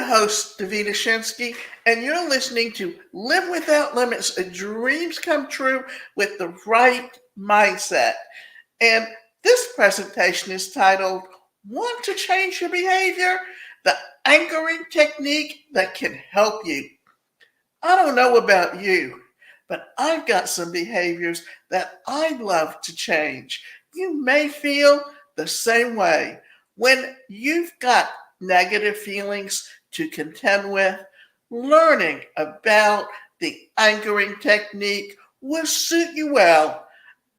your host, Davina Shinsky, and you're listening to Live Without Limits, Dreams Come True with the Right Mindset. And this presentation is titled, Want to Change Your Behavior? The Anchoring Technique That Can Help You. I don't know about you, but I've got some behaviors that I'd love to change. You may feel the same way. When you've got negative feelings to contend with, learning about the anchoring technique will suit you well.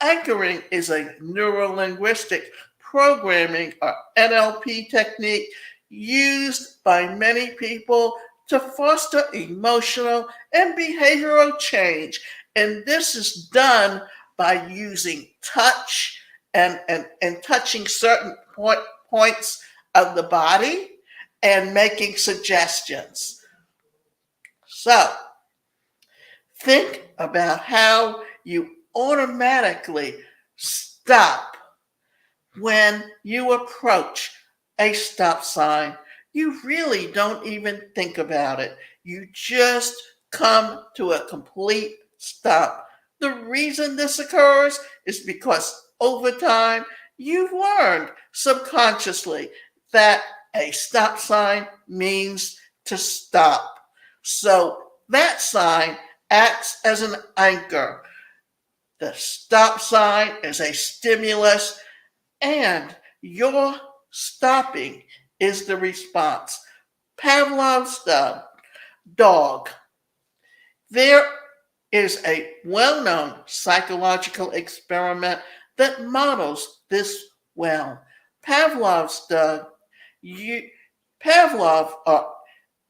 Anchoring is a neuro-linguistic programming or NLP technique used by many people to foster emotional and behavioral change. And this is done by using touch and touching certain points of the body and making suggestions. So think about how you automatically stop when you approach a stop sign. You really don't even think about it. You just come to a complete stop. The reason this occurs is because over time you've learned subconsciously that a stop sign means to stop. So that sign acts as an anchor. The stop sign is a stimulus, and your stopping is the response. Pavlov's dog. There is a well-known psychological experiment that models this well. Pavlov's dog, Pavlov, or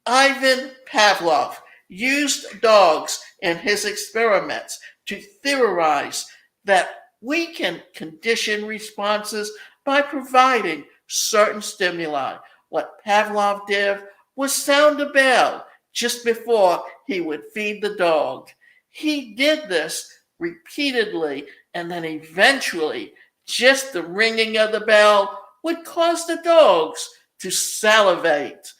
Ivan Pavlov, used dogs in his experiments to theorize that we can condition responses by providing certain stimuli. What Pavlov did was sound a bell just before he would feed the dog. He did this repeatedly, and then eventually, just the ringing of the bell would cause the dogs to salivate.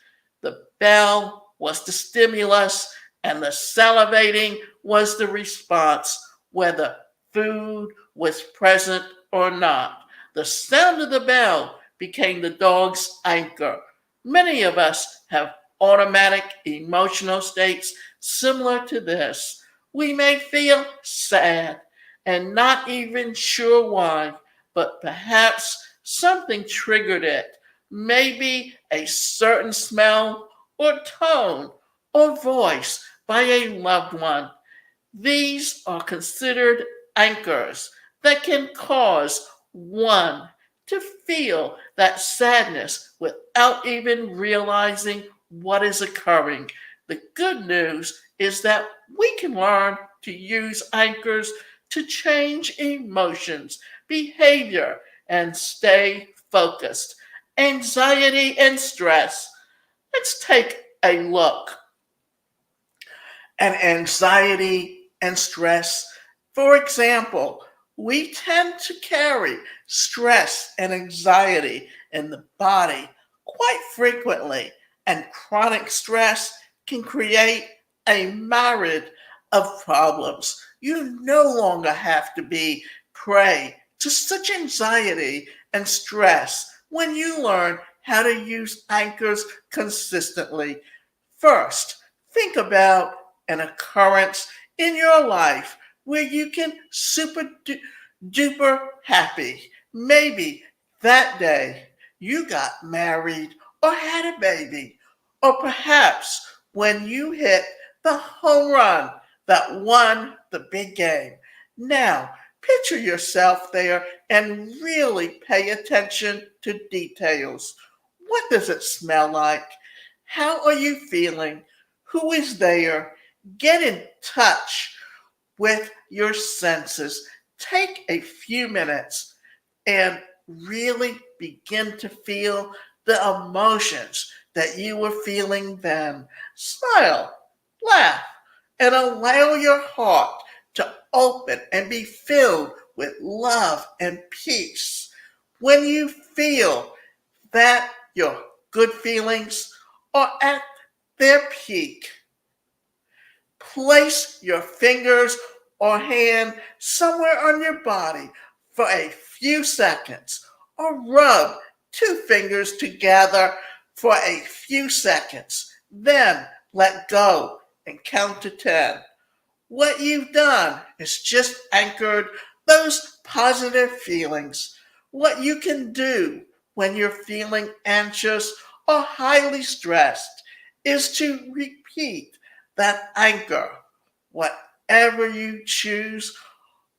The bell was the stimulus, and the salivating was the response, whether food was present or not. The sound of the bell became the dog's anchor. Many of us have automatic emotional states similar to this. We may feel sad and not even sure why, but perhaps something triggered it. Maybe a certain smell or tone or voice by a loved one. These are considered anchors that can cause one to feel that sadness without even realizing what is occurring. The good news is that we can learn to use anchors to change emotions, behavior, and stay focused. Anxiety and stress. Let's take a look at anxiety and stress. For example, we tend to carry stress and anxiety in the body quite frequently, and chronic stress can create a myriad of problems. You no longer have to be prey to such anxiety and stress when you learn how to use anchors consistently. First, think about an occurrence in your life where you can super duper happy. Maybe that day you got married or had a baby, or perhaps when you hit the home run that won the big game. Now, picture yourself there and really pay attention to details. What does it smell like? How are you feeling? Who is there? Get in touch with your senses. Take a few minutes and really begin to feel the emotions that you were feeling then. Smile, laugh, and allow your heart to open and be filled with love and peace. When you feel that your good feelings are at their peak. Place your fingers or hand somewhere on your body for a few seconds, or rub two fingers together for a few seconds. Then let go and count to 10. What you've done is just anchored those positive feelings. What you can do when you're feeling anxious or highly stressed is to repeat that anchor, whatever you choose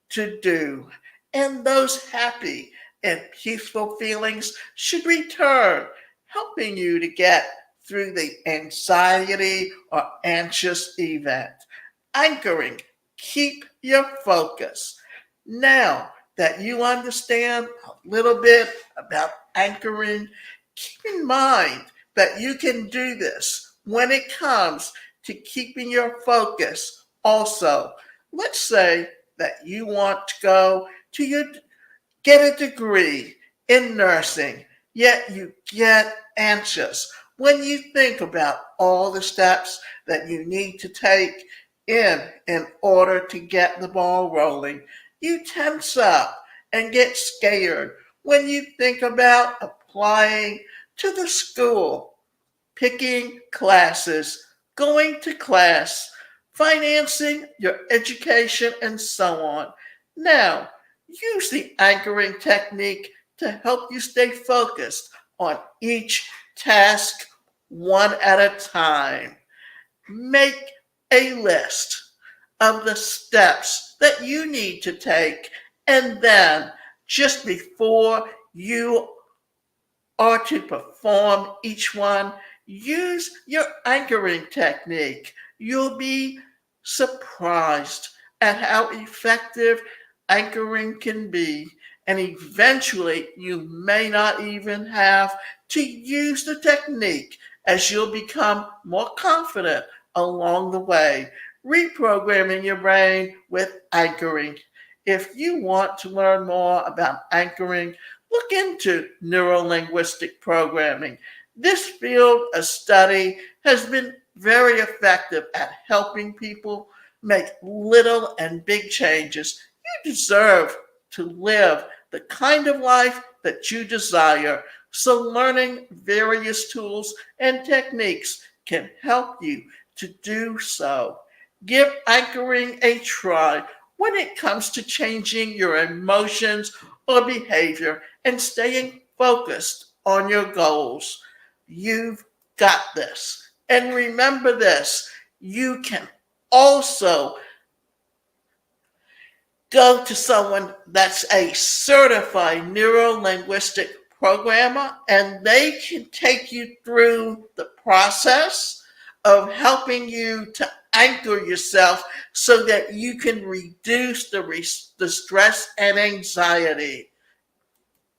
to do. And those happy and peaceful feelings should return, helping you to get through the anxiety or anxious event. Anchoring, keep your focus. Now that you understand a little bit about anchoring, keep in mind that you can do this when it comes to keeping your focus also. Let's say that you want to go to get a degree in nursing, yet you get anxious when you think about all the steps that you need to take in order to get the ball rolling. You tense up and get scared when you think about applying to the school, picking classes, going to class, financing your education, and so on. Now, use the anchoring technique to help you stay focused on each task one at a time. Make a list of the steps that you need to take, and then just before you are to perform each one, use your anchoring technique. You'll be surprised at how effective anchoring can be, and eventually you may not even have to use the technique as you'll become more confident along the way, reprogramming your brain with anchoring. If you want to learn more about anchoring, look into neuro-linguistic programming. This field of study has been very effective at helping people make little and big changes. You deserve to live the kind of life that you desire. So learning various tools and techniques can help you to do so. Give anchoring a try when it comes to changing your emotions or behavior and staying focused on your goals. You've got this. And remember this, you can also go to someone that's a certified neuro-linguistic programmer, and they can take you through the process of helping you to anchor yourself so that you can reduce the stress and anxiety.